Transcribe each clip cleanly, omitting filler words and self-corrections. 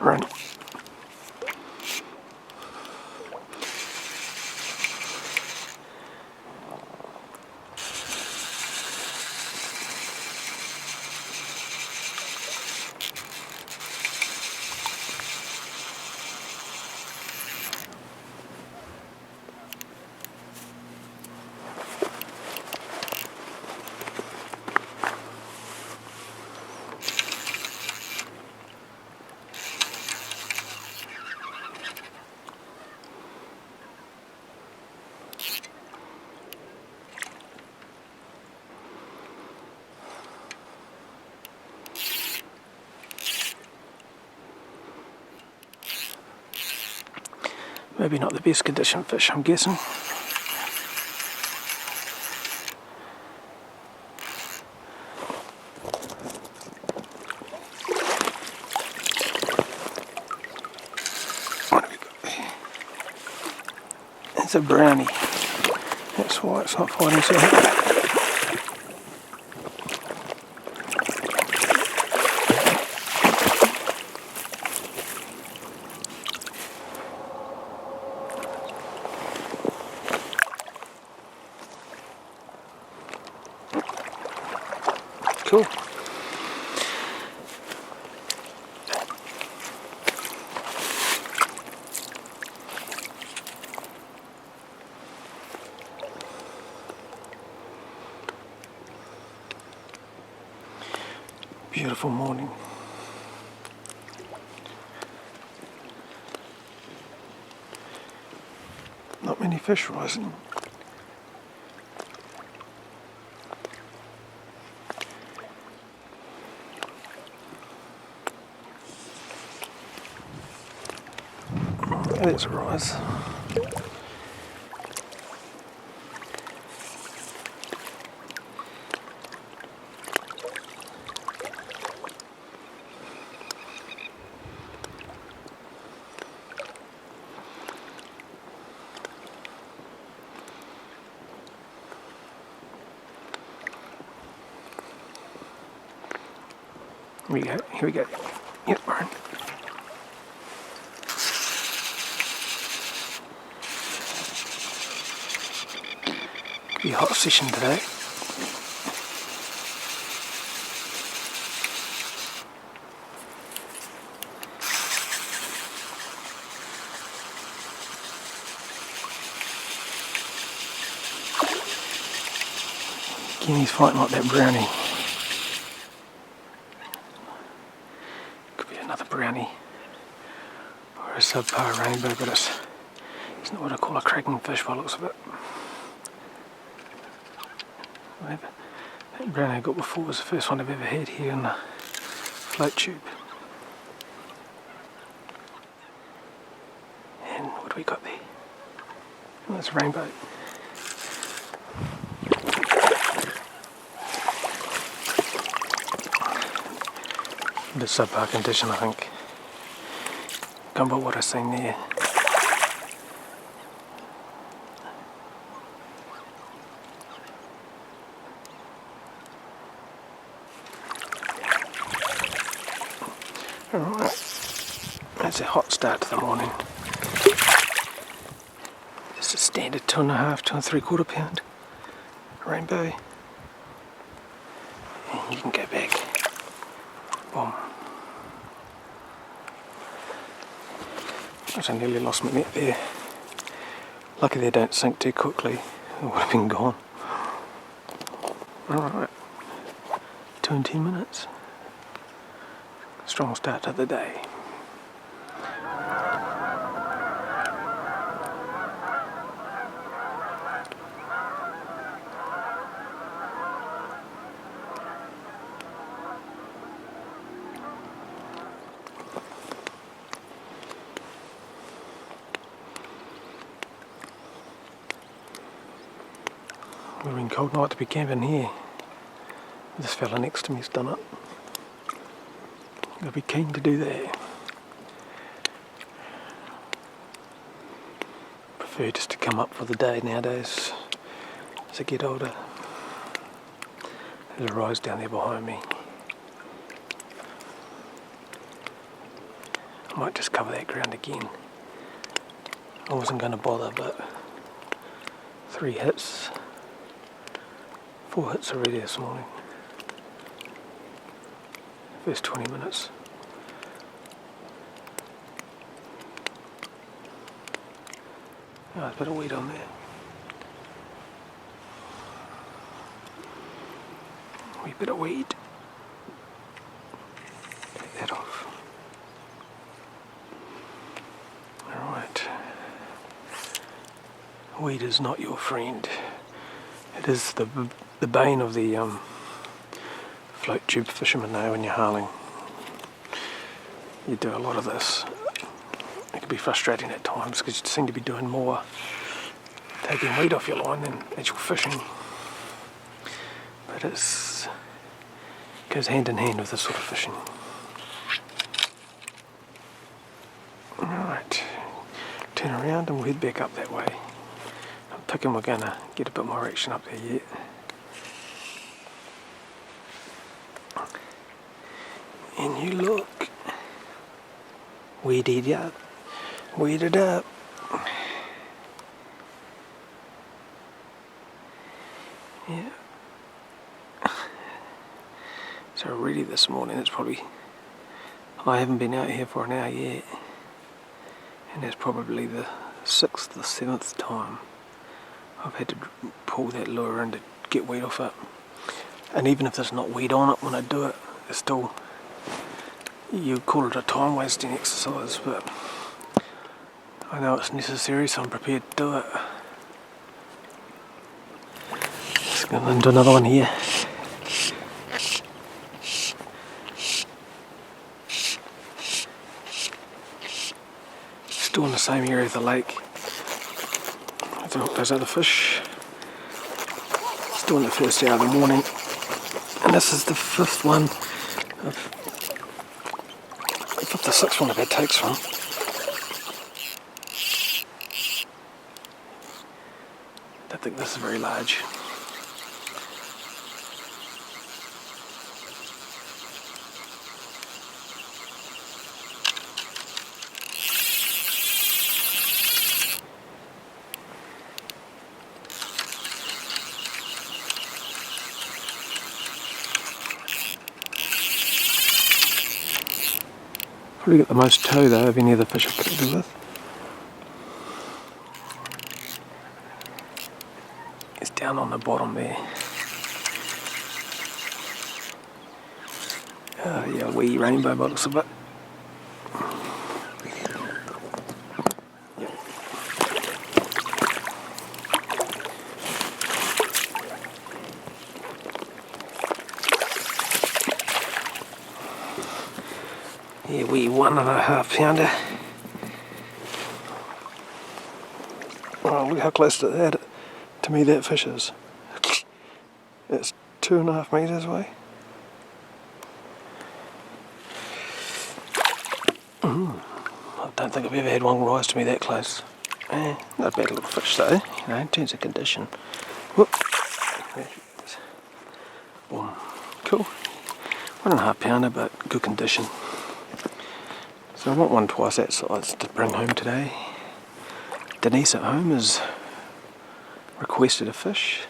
Run. Maybe not the best condition fish, I'm guessing. What have we got there? It's a brownie. That's why it's not fighting so hard. Cool. Beautiful morning. Not many fish rising. There's a rise. Here we go. Yep, burn. Be a hot session today. Guinea's fighting like that brownie. Could be another brownie or a subpar rainbow, but it's not what I call a cracking fish by the looks of it. That brownie I got before was the first one I've ever had here in the float tube. And what do we got there? Oh, that's a rainbow. The subpar condition, I think. Going by what I've seen there. Alright, that's a hot start to the morning. It's a standard 2.5 to 3/4 pound rainbow. And you can go back. Boom. I nearly lost my net there. Lucky they don't sink too quickly, it would have been gone. Alright, 2 and 10 minutes. Strong start to the day. It would have been cold night to be camping here. This fella next to me's done it. I'll be keen to do that. Prefer just to come up for the day nowadays as I get older. There's a rise down there behind me. I might just cover that ground again. I wasn't going to bother, but 4 hits already this morning. First 20 minutes. Oh, there's a bit of weed on there. Wee bit of weed. Take that off. Alright. Weed is not your friend. It is the bane of the float tube fishermen now when you're harling. You do a lot of this. It can be frustrating at times because you seem to be doing more taking weed off your line than actual fishing. But it goes hand in hand with this sort of fishing. Alright, turn around and we'll head back up that way. I'm thinking we're going to get a bit more action up there yet. And you look, weeded up, weeded up. Yeah. So really this morning it's probably, I haven't been out here for an hour yet, and it's probably the 6th or 7th time I've had to pull that lure in to get weed off it. And even if there's not weed on it when I do it, it's still, you call it a time wasting exercise, but I know it's necessary, so I'm prepared to do it. Let's go into another one here. Still in the same area of the lake. As I hook those other fish. Still in the first hour of the morning. And this is the 5th one, the 5th or 6th one I've had takes from. Don't think this is very large. Probably got the most toe though of any of the fish I've connected with. It's down on the bottom there. Yeah, wee rainbow by the looks of it. Yeah, wee 1.5 pounder. Oh, look how close to that, to me that fish is. It's 2.5 metres away. I don't think I've ever had one rise to me that close. Not a bad little fish though, you know, in terms of condition. Whoop. Boom. Cool. 1.5 pounder, but good condition. So I want one twice that size to bring home today. Denise at home has requested a fish,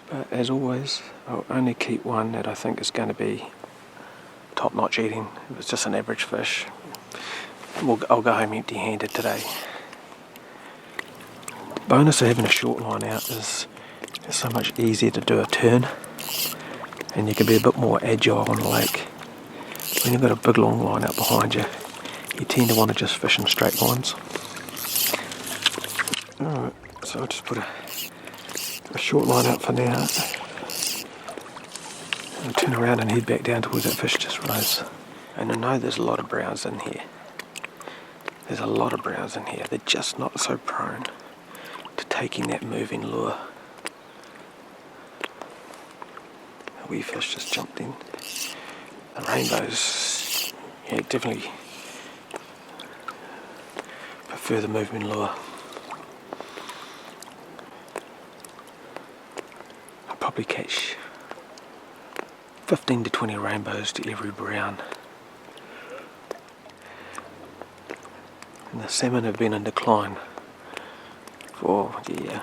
but as always I'll only keep one that I think is going to be top-notch eating. If it's just an average fish, I'll go home empty-handed today. The bonus of having a short line out is it's so much easier to do a turn, and you can be a bit more agile on the lake. When you've got a big long line out behind you, you tend to want to just fish in straight lines. Alright, so I'll just put a short line out for now. And turn around and head back down towards that fish just rose. And I know there's a lot of browns in here. There's a lot of browns in here. They're just not so prone to taking that moving lure. A wee fish just jumped in. The rainbows, yeah, definitely prefer the moving lure. I'll probably catch 15 to 20 rainbows to every brown. And the salmon have been in decline for, yeah,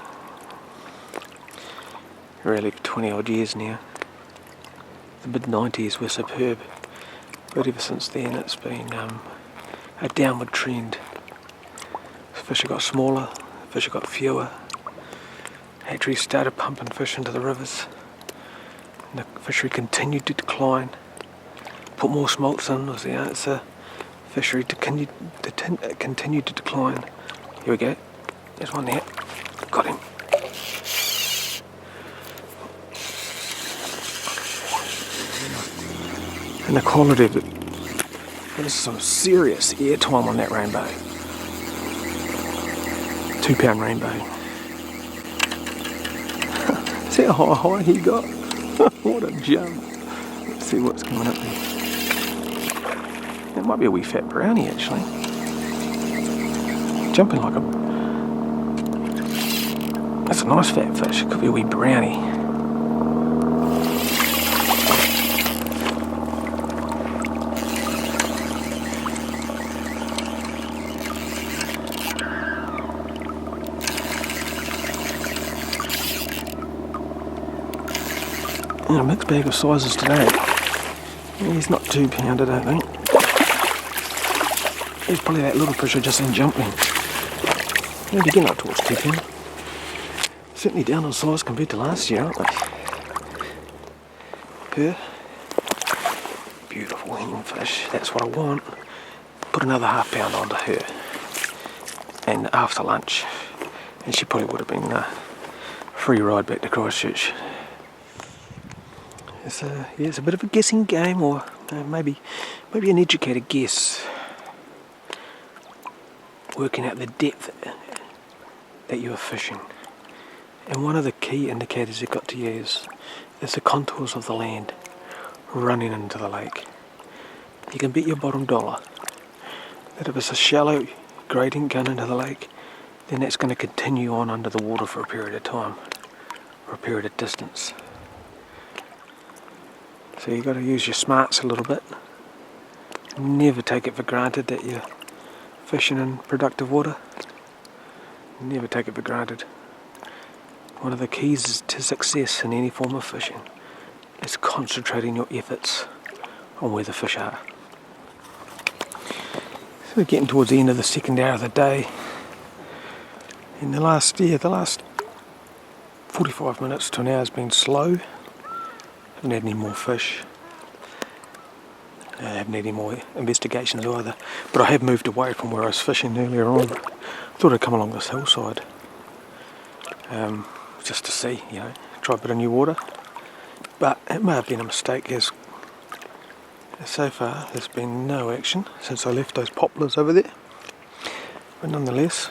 really 20 odd years now. The mid-90s were superb, but ever since then it's been a downward trend. Fish have got smaller, fish have got fewer. Hatcheries started pumping fish into the rivers, and the fishery continued to decline. Put more smolts in was the answer. Fishery continued to decline. Here we go. There's one there. Got him. And the quality of it. There's some serious airtime on that rainbow. 2-pound rainbow. See how high he got? What a jump. Let's see what's coming up there. That might be a wee fat brownie actually. Jumping like a... That's a nice fat fish. It could be a wee brownie. A mixed bag of sizes today. He's not 2 pound, I don't think. He's probably that little fish I just seen jumping. Maybe getting up towards 2 pound. Certainly down on size compared to last year, aren't they? Her. Beautiful hen fish. That's what I want. Put another ½ pound onto her. And after lunch, and she probably would have been a free ride back to Christchurch. It's a bit of a guessing game, or maybe an educated guess. Working out the depth that you are fishing. And one of the key indicators you've got to use is the contours of the land running into the lake. You can bet your bottom dollar that if it's a shallow gradient going into the lake, then that's going to continue on under the water for a period of time, or a period of distance. So you've got to use your smarts a little bit. Never take it for granted that you're fishing in productive water. Never take it for granted. One of the keys to success in any form of fishing is concentrating your efforts on where the fish are. So we're getting towards the end of the second hour of the day. In the last 45 minutes to an hour has been slow. Haven't had any more fish. I haven't had any more investigations either. But I have moved away from where I was fishing earlier on. Thought I'd come along this hillside. Just to see, try a bit of new water. But it may have been a mistake, as so far there's been no action since I left those poplars over there. But nonetheless,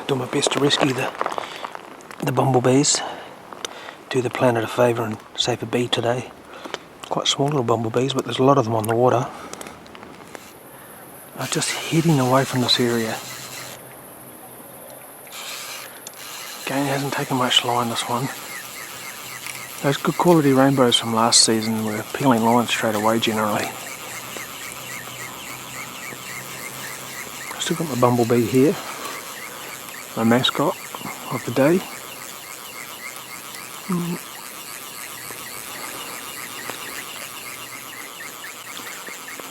do my best to rescue the bumblebees. Do the planet a favour and save a bee today. Quite small little bumblebees, but there's a lot of them on the water. I'm just heading away from this area. Again, hasn't taken much line, this one. Those good quality rainbows from last season were peeling line straight away generally. Still got my bumblebee here, my mascot of the day.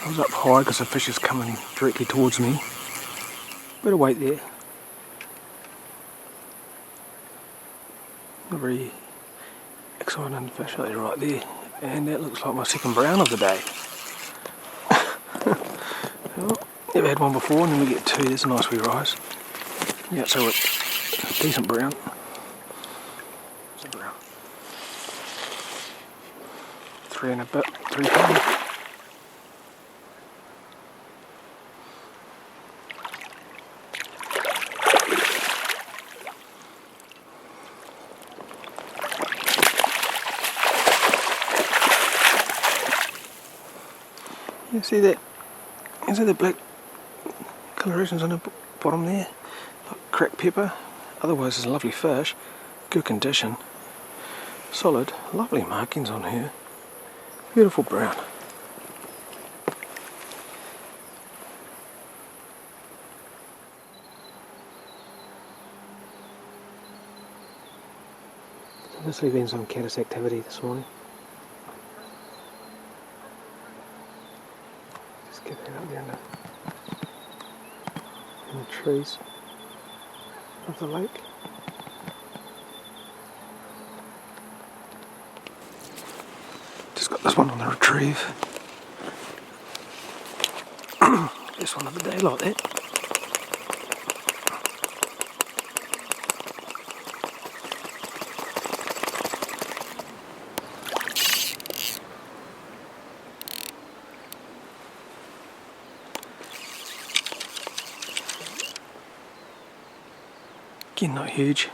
I was up high because the fish is coming directly towards me. Better wait there. A very exciting fish right there. And that looks like my second brown of the day. Well, never had one before, and then we get two. That's a nice wee rise. Yeah, so it's a decent brown. It's a brown. 3 and a bit, 3 pounds. You see that? You see the black colorations on the bottom there? Like cracked pepper. Otherwise it's a lovely fish. Good condition. Solid. Lovely markings on here. Beautiful brown. Obviously been some caddis activity this morning. Just get that up there in the trees of the lake. Just got this one on the retrieve. This one of the day like that. Again, not huge.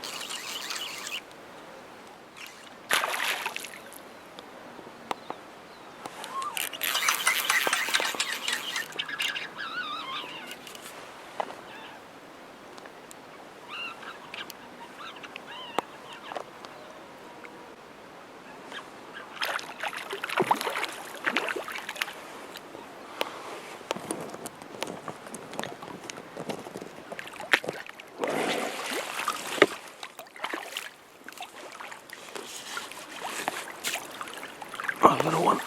Oh, a little one.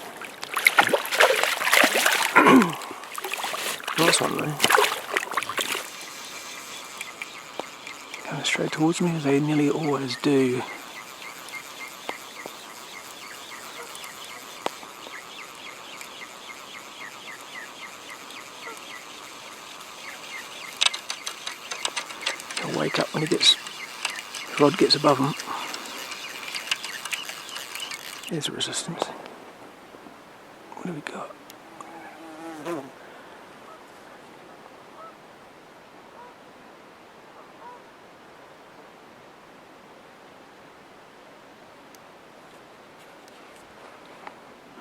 Nice one though. Coming straight towards me as they nearly always do. He'll wake up when the rod gets above him. There's a resistance. What have we got?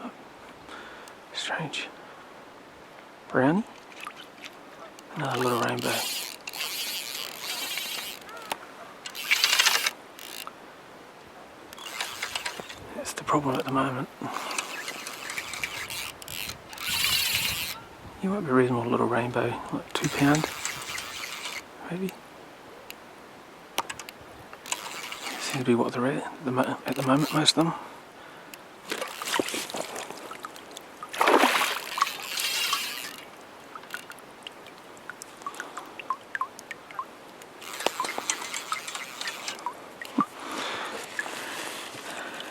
Oh, strange. Brownie? Another little rainbow. That's the problem at the moment. You might be a reasonable little rainbow, like £2, maybe. Seems to be what they're at the moment, most of them.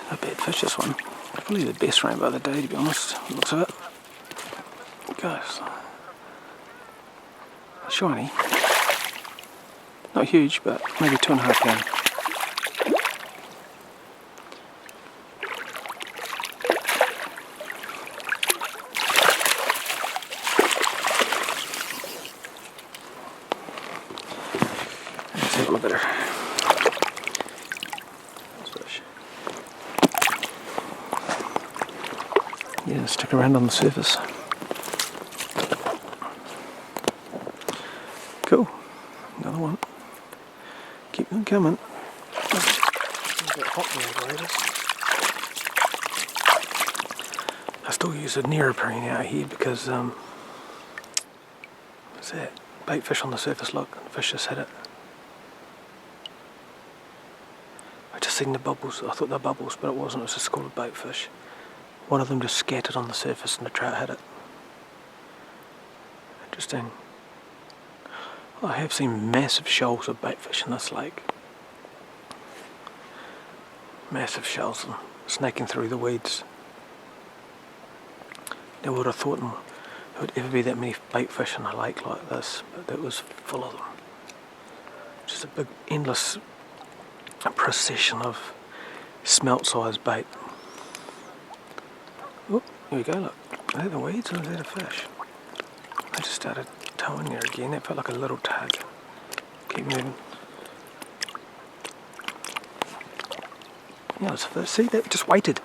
A bad fish, this one. Probably the best rainbow of the day, to be honest. Looks of it. Goes. Shiny. Not huge, but maybe £2.5. Let's have a look at her. Fish. Yeah, stick around on the surface. Cool, another one. Keep them coming. I still use a neoprene out here because what's that? Bait fish on the surface. Look, the fish just hit it. I just seen the bubbles. I thought they were bubbles, but it wasn't. It was just called a bait fish. One of them just scattered on the surface, and the trout hit it. Interesting. I have seen massive shoals of baitfish in this lake. Massive shoals snaking through the weeds. Never would have thought there would ever be that many baitfish in a lake like this, but it was full of them. Just a big, endless procession of smelt-sized bait. Oh, here we go, look. Are that the weeds or is that a fish? I just started towing there again. That felt like a little tug. Keep moving. Yeah, it's a fish. See, that just waited.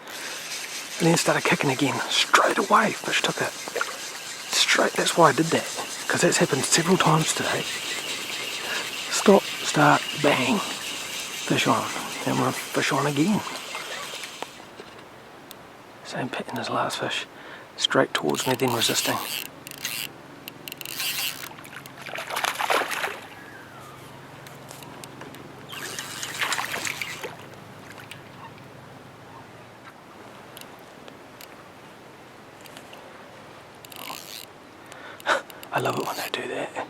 And then started kicking again. Straight away, fish took it. Straight, that's why I did that. Because that's happened several times today. Stop, start, bang. Fish on. And we're fish on again. Same pattern as last fish. Straight towards me, then resisting. I love it when they do that.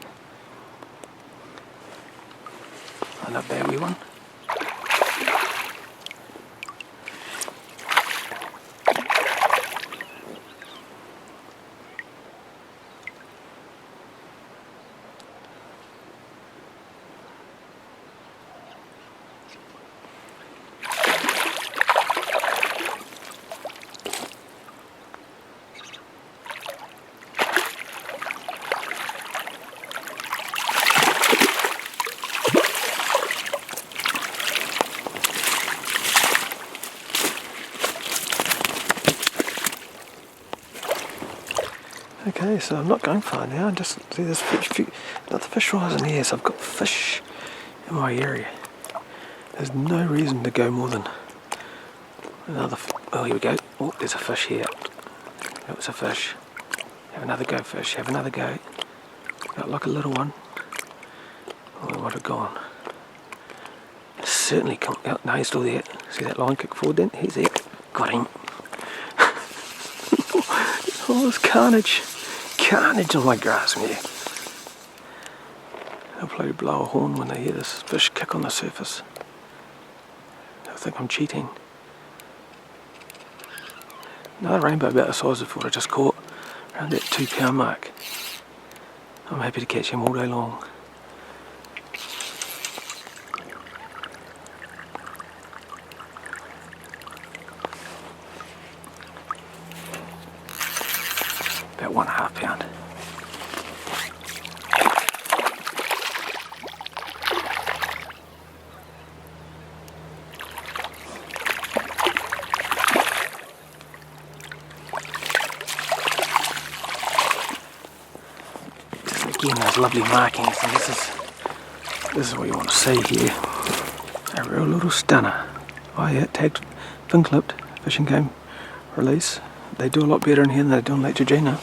I love that wee one. Okay, so I'm not going far now. I just see this fish, another fish rising here, so I've got fish in my area. There's no reason to go more than another. Oh, here we go. Oh, there's a fish here. That was a fish. Have another go, fish. Have another go. Got like a little one. Oh, it might have gone. Certainly can't. Oh, no, he's still there. See that line kick forward then? He's there. Got him. Oh, there's carnage. Carnage on my Grasmere. They'll probably blow a horn when they hear this fish kick on the surface. They'll think I'm cheating. Another rainbow about the size of what I just caught, around that 2 pound mark. I'm happy to catch him all day long. About 1.5 pound. Again, those lovely markings, and this is what you want to see here. A real little stunner. Oh yeah, tagged, fin clipped, fishing game release. They do a lot better in here than they do in Lake Georgina.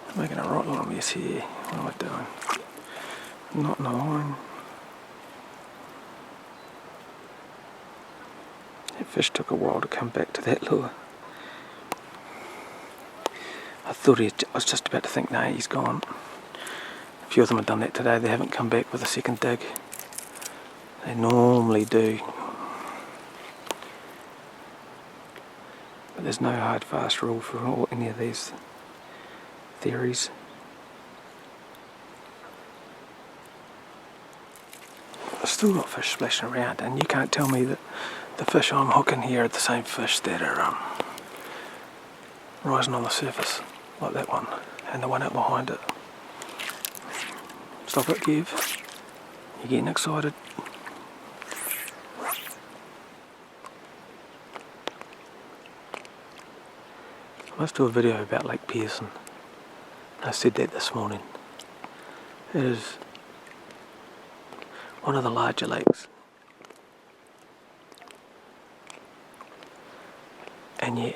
I'm making a right little mess here. What am I doing? Not in a line. That fish took a while to come back to that lure. I was just about to think, no, he's gone. A few of them have done that today. They haven't come back with a second dig. They normally do. But there's no hard fast rule for any of these theories. I've still got fish splashing around, and you can't tell me that the fish I'm hooking here are the same fish that are rising on the surface, like that one, and the one out behind it. Stop it, Kev. You're getting excited. I must do a video about Lake Pearson. I said that this morning. It is one of the larger lakes. And yeah,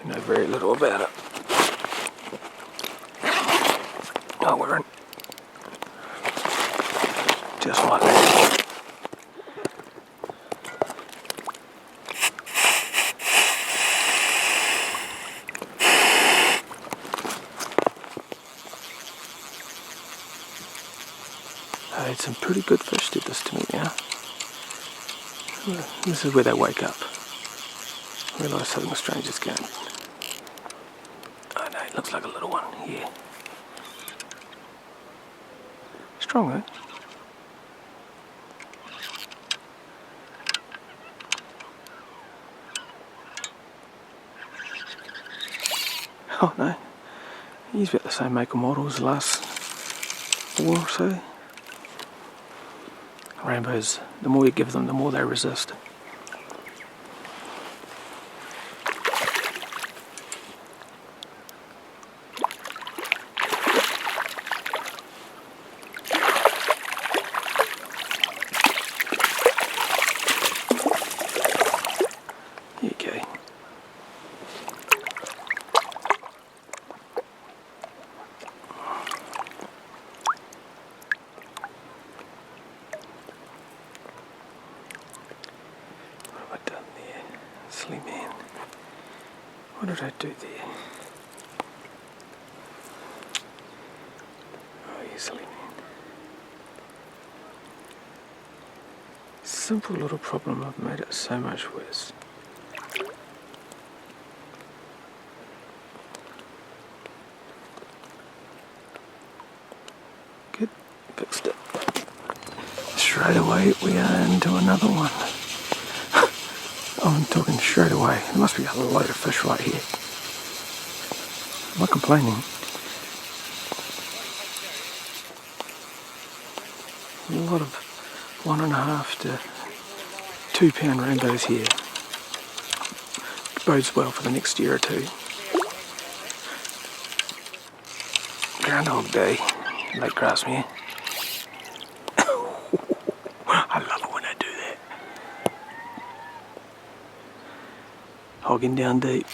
we know very little about it. Oh, we're in. Just like that. I had some pretty good fish did this to me now. This is where they wake up. Realise something strange is going. Oh no, it looks like a little one here. Strong, eh? Oh no, he's about the same make and model as the last 4 or so. Rainbows, the more you give them, the more they resist. Okay. What did I do there? Oh, you silly man. Simple little problem, I've made it so much worse. Good, fixed it. Straight away we are into another one. I'm talking straight away. There must be a load of fish right here. I'm not complaining. A lot of 1.5 to 2 pound rainbows here. Bodes well for the next year or two. Groundhog Day, Lake Grasmere. I love it when I do that. Hogging down deep.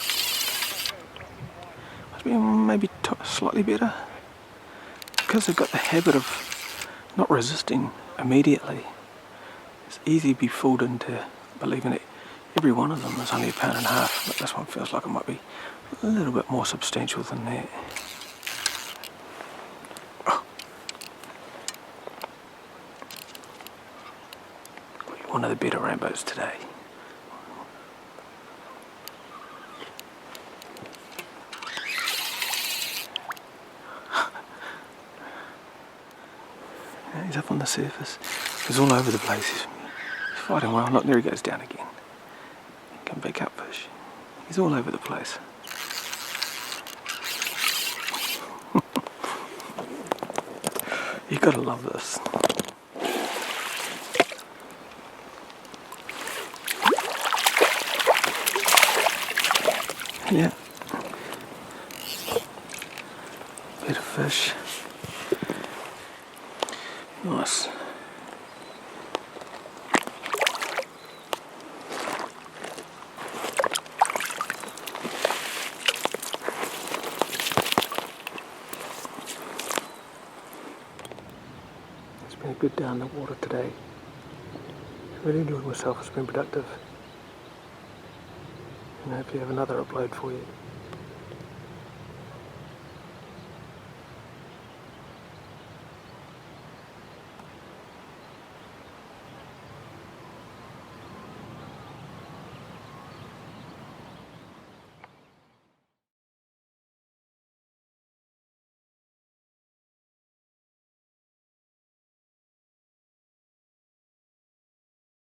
Must be maybe slightly better. Because they've got the habit of not resisting immediately. It's easy to be fooled into believing it. Every one of them is only 1.5 pounds, but this one feels like it might be a little bit more substantial than that. One of the better rainbows today. Yeah, he's up on the surface. He's all over the place. He's fighting well. Look, there he goes down again. Come back up, fish. He's all over the place. You've got to love this. Yeah. Bit of fish. Nice. It's been a good day in the water today. Really enjoyed myself. It's been productive. And hopefully have another upload for you.